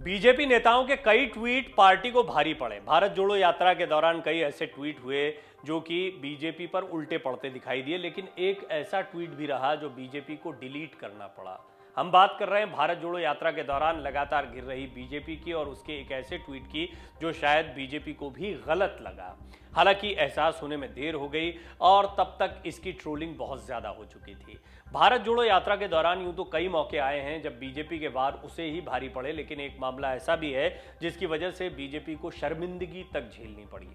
BJP नेताओं के कई ट्वीट पार्टी को भारी पड़े। भारत जोड़ो यात्रा के दौरान कई ऐसे ट्वीट हुए जो कि बीजेपी पर उल्टे पड़ते दिखाई दिए, लेकिन एक ऐसा ट्वीट भी रहा जो बीजेपी को डिलीट करना पड़ा। हम बात कर रहे हैं भारत जोड़ो यात्रा के दौरान लगातार गिर रही बीजेपी की और उसके एक ऐसे ट्वीट की जो शायद बीजेपी को भी गलत लगा। हालांकि एहसास होने में देर हो गई और तब तक इसकी ट्रोलिंग बहुत ज्यादा हो चुकी थी। भारत जोड़ो यात्रा के दौरान यूं तो कई मौके आए हैं जब बीजेपी के वार उसे ही भारी पड़े, लेकिन एक मामला ऐसा भी है जिसकी वजह से बीजेपी को शर्मिंदगी तक झेलनी पड़ी।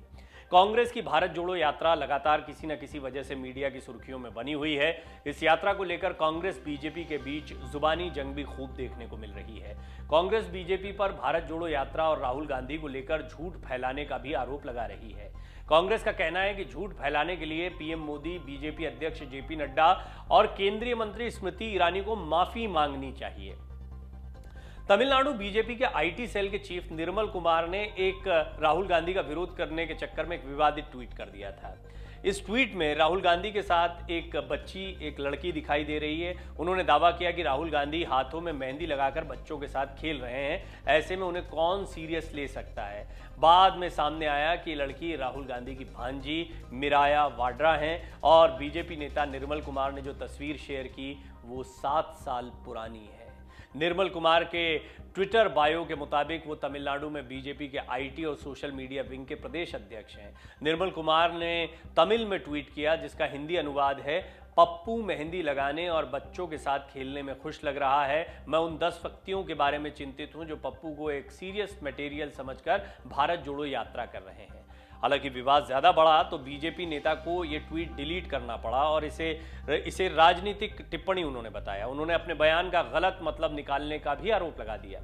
कांग्रेस की भारत जोड़ो यात्रा लगातार किसी न किसी वजह से मीडिया की सुर्खियों में बनी हुई है। इस यात्रा को लेकर कांग्रेस बीजेपी के बीच जुबानी जंग भी खूब देखने को मिल रही है। कांग्रेस बीजेपी पर भारत जोड़ो यात्रा और राहुल गांधी को लेकर झूठ फैलाने का भी आरोप लगा रही है। कांग्रेस का कहना है कि झूठ फैलाने के लिए पीएम मोदी, बीजेपी अध्यक्ष जेपी नड्डा और केंद्रीय मंत्री स्मृति ईरानी को माफी मांगनी चाहिए। तमिलनाडु बीजेपी के आईटी सेल के चीफ निर्मल कुमार ने एक राहुल गांधी का विरोध करने के चक्कर में एक विवादित ट्वीट कर दिया था। इस ट्वीट में राहुल गांधी के साथ एक बच्ची, एक लड़की दिखाई दे रही है। उन्होंने दावा किया कि राहुल गांधी हाथों में मेहंदी लगाकर बच्चों के साथ खेल रहे हैं, ऐसे में उन्हें कौन सीरियस ले सकता है। बाद में सामने आया कि लड़की राहुल गांधी की भांजी मिराया वाड्रा हैं और बीजेपी नेता निर्मल कुमार ने जो तस्वीर शेयर की वो 7 साल पुरानी है। निर्मल कुमार के ट्विटर बायो के मुताबिक वो तमिलनाडु में बीजेपी के आईटी और सोशल मीडिया विंग के प्रदेश अध्यक्ष हैं। निर्मल कुमार ने तमिल में ट्वीट किया जिसका हिंदी अनुवाद है, पप्पू मेहंदी लगाने और बच्चों के साथ खेलने में खुश लग रहा है। मैं उन 10 व्यक्तियों के बारे में चिंतित हूं जो पप्पू को एक सीरियस मटेरियल समझकर भारत जोड़ो यात्रा कर रहे हैं। हालांकि विवाद ज्यादा बढ़ा तो बीजेपी नेता को यह ट्वीट डिलीट करना पड़ा और इसे राजनीतिक टिप्पणी उन्होंने बताया। उन्होंने अपने बयान का गलत मतलब निकालने का भी आरोप लगा दिया।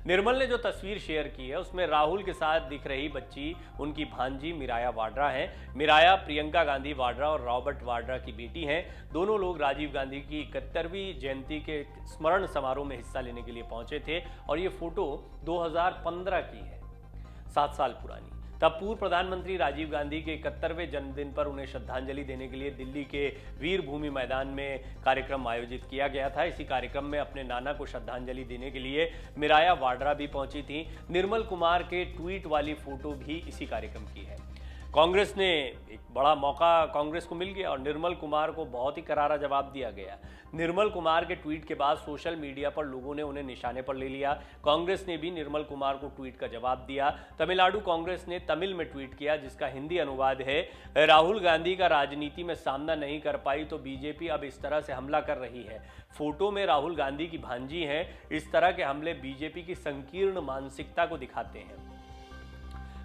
निर्मल ने जो तस्वीर शेयर की है उसमें राहुल के साथ दिख रही बच्ची उनकी भांजी मिराया वाड्रा है। मिराया प्रियंका गांधी वाड्रा और रॉबर्ट वाड्रा की बेटी हैं। दोनों लोग राजीव गांधी की 71वीं जयंती के स्मरण समारोह में हिस्सा लेने के लिए पहुंचे थे और ये फोटो 2015 की है, 7 साल पुरानी। तब पूर्व प्रधानमंत्री राजीव गांधी के 71वें जन्मदिन पर उन्हें श्रद्धांजलि देने के लिए दिल्ली के वीर भूमि मैदान में कार्यक्रम आयोजित किया गया था। इसी कार्यक्रम में अपने नाना को श्रद्धांजलि देने के लिए मिराया वाड्रा भी पहुंची थी। निर्मल कुमार के ट्वीट वाली फोटो भी इसी कार्यक्रम की है। कांग्रेस ने एक बड़ा मौका कांग्रेस को मिल गया और निर्मल कुमार को बहुत ही करारा जवाब दिया गया। निर्मल कुमार के ट्वीट के बाद सोशल मीडिया पर लोगों ने उन्हें निशाने पर ले लिया। कांग्रेस ने भी निर्मल कुमार को ट्वीट का जवाब दिया। तमिलनाडु कांग्रेस ने तमिल में ट्वीट किया जिसका हिंदी अनुवाद है, राहुल गांधी का राजनीति में सामना नहीं कर पाई तो बीजेपी अब इस तरह से हमला कर रही है। फोटो में राहुल गांधी की भांजी हैं। इस तरह के हमले बीजेपी की संकीर्ण मानसिकता को दिखाते हैं।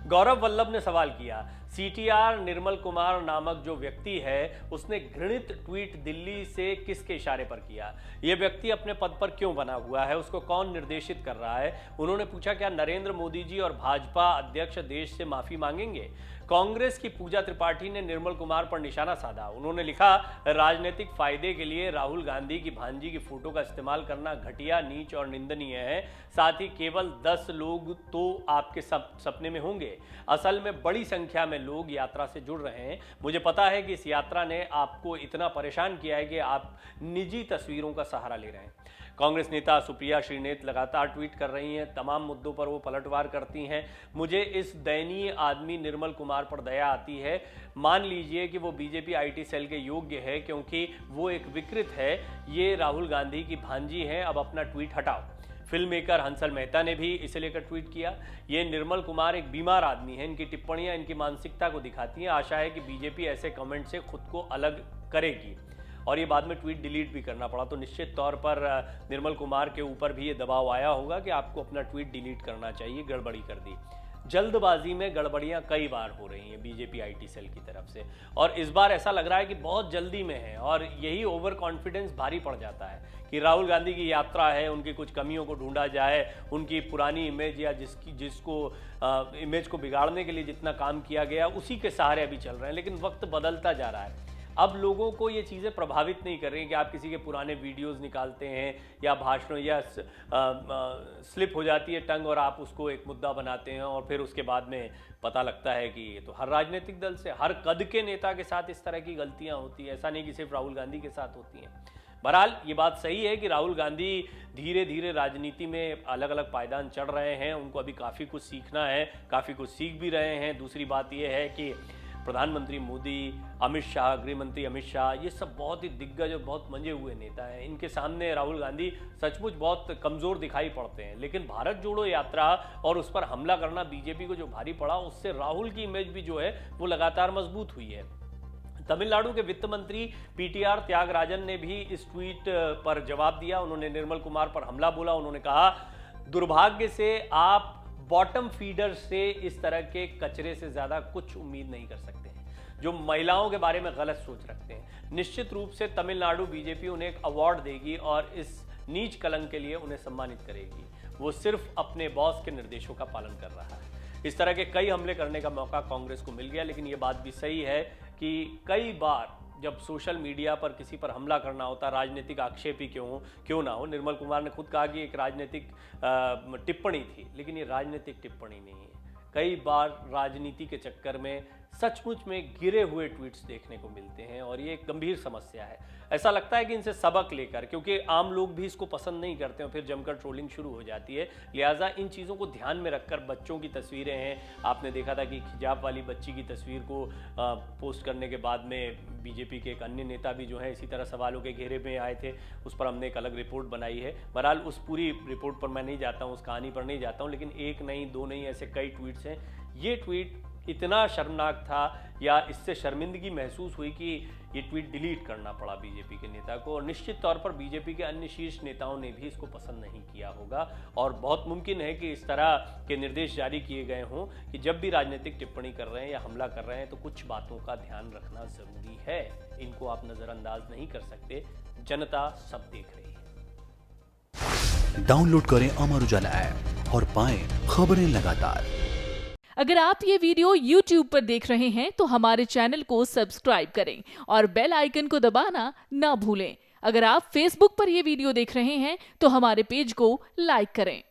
गौरव वल्लभ ने सवाल किया, सीटीआर निर्मल कुमार नामक जो व्यक्ति है उसने घृणित ट्वीट दिल्ली से किसके इशारे पर किया? यह व्यक्ति अपने पद पर क्यों बना हुआ है? उसको कौन निर्देशित कर रहा है? उन्होंने पूछा, क्या नरेंद्र मोदी जी और भाजपा अध्यक्ष देश से माफी मांगेंगे? कांग्रेस की पूजा त्रिपाठी ने निर्मल कुमार पर निशाना साधा। उन्होंने लिखा, राजनीतिक फायदे के लिए राहुल गांधी की भांजी की फोटो का इस्तेमाल करना घटिया, नीच और निंदनीय है। साथ ही केवल 10 लोग तो आपके सपने में होंगे, असल में बड़ी संख्या में लोग यात्रा से जुड़ रहे हैं। मुझे पता है कि इस यात्रा ने आपको इतना परेशान किया है कि आप निजी तस्वीरों का सहारा ले रहे हैं। कांग्रेस नेता सुप्रिया श्रीनेत लगातार ट्वीट कर रही हैं। तमाम मुद्दों पर वो पलटवार करती हैं। मुझे इस दयनीय आदमी निर्मल कुमार पर दया आती है। मान लीजिए कि वो बीजेपी आईटी सेल के योग्य है क्योंकि वो एक विकृत है। ये राहुल गांधी की भांजी है, अब अपना ट्वीट हटाओ। फिल्म मेकर हंसल मेहता ने भी इसे लेकर ट्वीट किया। ये निर्मल कुमार एक बीमार आदमी है। इनकी टिप्पणियां इनकी मानसिकता को दिखाती हैं। आशा है कि बीजेपी ऐसे कमेंट से खुद को अलग करेगी। और ये बाद में ट्वीट डिलीट भी करना पड़ा तो निश्चित तौर पर निर्मल कुमार के ऊपर भी ये दबाव आया होगा कि आपको अपना ट्वीट डिलीट करना चाहिए, गड़बड़ी कर दी। जल्दबाजी में गड़बड़ियां कई बार हो रही हैं बीजेपी आईटी सेल की तरफ से और इस बार ऐसा लग रहा है कि बहुत जल्दी में है और यही ओवर कॉन्फिडेंस भारी पड़ जाता है कि राहुल गांधी की यात्रा है, उनकी कुछ कमियों को ढूंढा जाए, उनकी पुरानी इमेज या जिसको इमेज को बिगाड़ने के लिए जितना काम किया गया उसी के सहारे अभी चल रहे हैं। लेकिन वक्त बदलता जा रहा है। अब लोगों को ये चीज़ें प्रभावित नहीं कर रही कि आप किसी के पुराने वीडियोस निकालते हैं या भाषणों या स्लिप हो जाती है टंग और आप उसको एक मुद्दा बनाते हैं और फिर उसके बाद में पता लगता है कि ये तो हर राजनीतिक दल से, हर कद के नेता के साथ इस तरह की गलतियां होती है। ऐसा नहीं कि सिर्फ राहुल गांधी के साथ होती हैं। बहरहाल ये बात सही है कि राहुल गांधी धीरे धीरे राजनीति में अलग अलग पायदान चढ़ रहे हैं, उनको अभी काफ़ी कुछ सीखना है, काफ़ी कुछ सीख भी रहे हैं। दूसरी बात यह है कि प्रधानमंत्री मोदी, अमित शाह, गृह मंत्री अमित शाह, ये सब बहुत ही दिग्गज और बहुत मंजे हुए नेता हैं। इनके सामने राहुल गांधी सचमुच बहुत कमज़ोर दिखाई पड़ते हैं। लेकिन भारत जोड़ो यात्रा और उस पर हमला करना बीजेपी को जो भारी पड़ा, उससे राहुल की इमेज भी जो है वो लगातार मजबूत हुई है। तमिलनाडु के वित्त मंत्री पीटीआर त्यागराजन ने भी इस ट्वीट पर जवाब दिया। उन्होंने निर्मल कुमार पर हमला बोला। उन्होंने कहा, दुर्भाग्य से आप बॉटम फीडर से इस तरह के कचरे से ज्यादा कुछ उम्मीद नहीं कर सकते हैं, जो महिलाओं के बारे में गलत सोच रखते हैं। निश्चित रूप से तमिलनाडु बीजेपी उन्हें एक अवार्ड देगी और इस नीच कलंक के लिए उन्हें सम्मानित करेगी। वो सिर्फ अपने बॉस के निर्देशों का पालन कर रहा है। इस तरह के कई हमले करने का मौका कांग्रेस को मिल गया, लेकिन ये बात भी सही है कि कई बार जब सोशल मीडिया पर किसी पर हमला करना होता, राजनीतिक आक्षेप ही क्यों ना हो, निर्मल कुमार ने खुद कहा कि एक राजनीतिक टिप्पणी थी, लेकिन ये राजनीतिक टिप्पणी नहीं है। कई बार राजनीति के चक्कर में सचमुच में गिरे हुए ट्वीट्स देखने को मिलते हैं और ये एक गंभीर समस्या है। ऐसा लगता है कि इनसे सबक लेकर, क्योंकि आम लोग भी इसको पसंद नहीं करते हैं, फिर जमकर ट्रोलिंग शुरू हो जाती है। लिहाजा इन चीज़ों को ध्यान में रखकर, बच्चों की तस्वीरें हैं, आपने देखा था कि हिजाब वाली बच्ची की तस्वीर को पोस्ट करने के बाद में बीजेपी के एक अन्य नेता भी जो है इसी तरह सवालों के घेरे में आए थे। उस पर हमने एक अलग रिपोर्ट बनाई है। बहरहाल उस पूरी रिपोर्ट पर मैं नहीं जाता हूँ, उस कहानी पर नहीं जाता हूँ, लेकिन एक नहीं, दो नहीं, ऐसे कई ट्वीट्स हैं। ये ट्वीट इतना शर्मनाक था या इससे शर्मिंदगी महसूस हुई कि ये ट्वीट डिलीट करना पड़ा बीजेपी के नेता को, और निश्चित तौर पर बीजेपी के अन्य शीर्ष नेताओं ने भी इसको पसंद नहीं किया होगा। और बहुत मुमकिन है कि इस तरह के निर्देश जारी किए गए हों कि जब भी राजनीतिक टिप्पणी कर रहे हैं या हमला कर रहे हैं तो कुछ बातों का ध्यान रखना जरूरी है। इनको आप नजरअंदाज नहीं कर सकते, जनता सब देख रही है। डाउनलोड करें अमर उजाला ऐप और पाएं खबरें लगातार। अगर आप ये वीडियो YouTube पर देख रहे हैं तो हमारे चैनल को सब्सक्राइब करें और बेल आइकन को दबाना ना भूलें। अगर आप Facebook पर ये वीडियो देख रहे हैं तो हमारे पेज को लाइक करें।